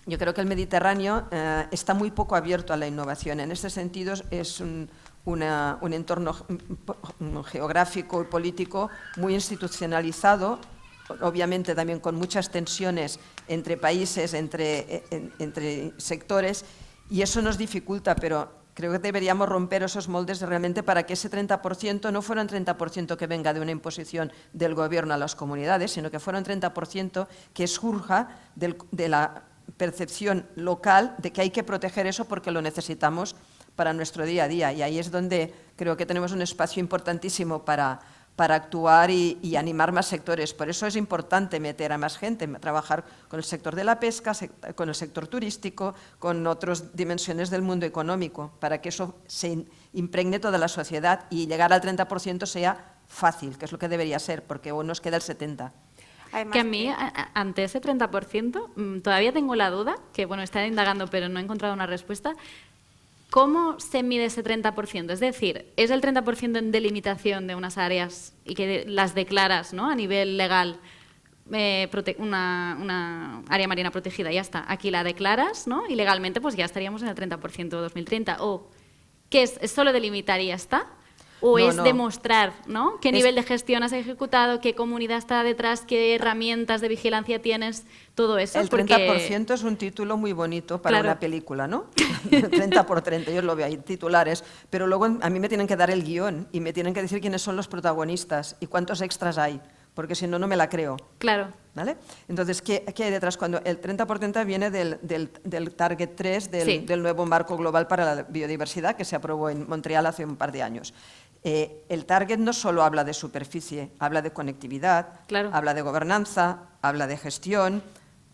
yo creo que el Mediterráneo está muy poco abierto a la innovación. En este sentido, es un entorno geográfico y político muy institucionalizado, obviamente también con muchas tensiones entre países, entre sectores, y eso nos dificulta, pero creo que deberíamos romper esos moldes realmente para que ese 30% no fuera un 30% que venga de una imposición del gobierno a las comunidades, sino que fuera un 30% que surja de la percepción local de que hay que proteger eso porque lo necesitamos para nuestro día a día. Y ahí es donde creo que tenemos un espacio importantísimo para actuar y animar más sectores. Por eso es importante meter a más gente, trabajar con el sector de la pesca, con el sector turístico, con otras dimensiones del mundo económico, para que eso se impregne toda la sociedad y llegar al 30% sea fácil, que es lo que debería ser, porque aún nos queda el 70%. Además, Que a mí, ante ese 30%, todavía tengo la duda, que bueno, está indagando pero no he encontrado una respuesta. ¿Cómo se mide ese 30%? Es decir, ¿es el 30% en delimitación de unas áreas y que las declaras, ¿no?, a nivel legal, una área marina protegida, ya está, aquí la declaras, ¿no?, y legalmente pues ya estaríamos en el 30% 2030? ¿O qué es solo delimitar y ya está? ¿O No, es no. demostrar, ¿no?, qué nivel de gestión has ejecutado, qué comunidad está detrás, qué herramientas de vigilancia tienes, todo eso? El Porque 30% es un título muy bonito para Claro. una película, ¿no? 30 por 30, yo lo veo ahí, titulares. Pero luego a mí me tienen que dar el guión y me tienen que decir quiénes son los protagonistas y cuántos extras hay, porque si no, no me la creo. Claro. ¿Vale? Entonces, ¿qué hay detrás? Cuando el 30% viene del Target 3 Sí. del nuevo marco global para la biodiversidad que se aprobó en Montreal hace un par de años. El Target no solo habla de superficie, habla de conectividad, Claro. habla de gobernanza, habla de gestión,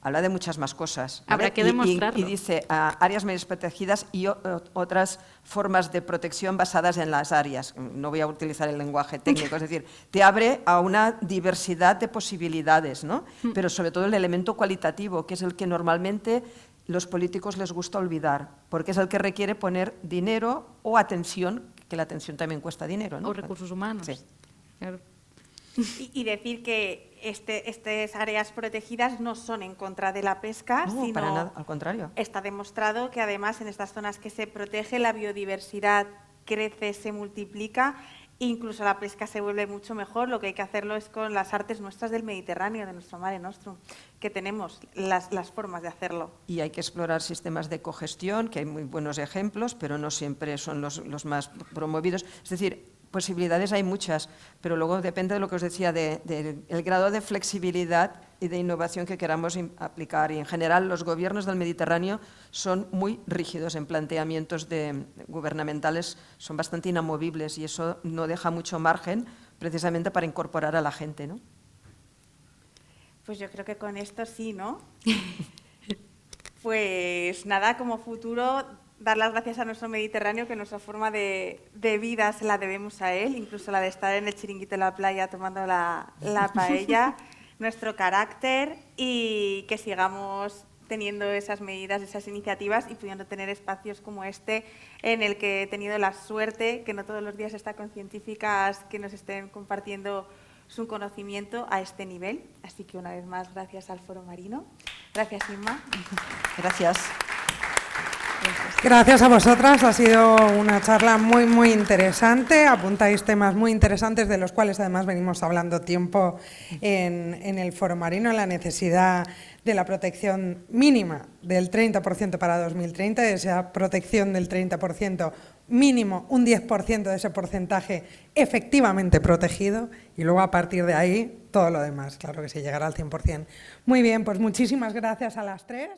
habla de muchas más cosas. ¿vale? Habrá que demostrarlo. Y dice áreas medias protegidas y otras formas de protección basadas en las áreas. No voy a utilizar el lenguaje técnico, es decir, te abre a una diversidad de posibilidades, ¿no? Pero sobre todo el elemento cualitativo, que es el que normalmente los políticos les gusta olvidar, porque es el que requiere poner dinero o atención, que la atención también cuesta dinero, ¿no? O recursos humanos. Sí. Claro. y decir que estas áreas protegidas no son en contra de la pesca, No, sino para nada, al contrario. está demostrado que además en estas zonas que se protege la biodiversidad crece, se multiplica, incluso la pesca se vuelve mucho mejor. Lo que hay que hacerlo es con las artes nuestras del Mediterráneo, de nuestro Mare Nostrum, que tenemos las formas de hacerlo. Y hay que explorar sistemas de cogestión, que hay muy buenos ejemplos, pero no siempre son los más promovidos. Es decir, posibilidades hay muchas, pero luego depende de lo que os decía, del grado de flexibilidad y de innovación que queramos aplicar. Y en general los gobiernos del Mediterráneo son muy rígidos en planteamientos gubernamentales, son bastante inamovibles y eso no deja mucho margen precisamente para incorporar a la gente, ¿no? Pues yo creo que con esto sí, ¿no? Pues nada, como futuro, dar las gracias a nuestro Mediterráneo, que nuestra forma de vida se la debemos a él, incluso la de estar en el chiringuito en la playa tomando la paella, nuestro carácter, y que sigamos teniendo esas medidas, esas iniciativas y pudiendo tener espacios como este en el que he tenido la suerte, que no todos los días está con científicas que nos estén compartiendo su conocimiento a este nivel. Así que una vez más, gracias al Foro Marino. Gracias, Inma. Gracias. Gracias a vosotras, ha sido una charla muy, muy interesante. Apuntáis temas muy interesantes de los cuales además venimos hablando tiempo en el Foro Marino, la necesidad de la protección mínima del 30% para 2030, esa protección del 30%, mínimo un 10% de ese porcentaje efectivamente protegido y luego a partir de ahí todo lo demás, claro que sí, llegará al 100%. Muy bien, pues muchísimas gracias a las tres.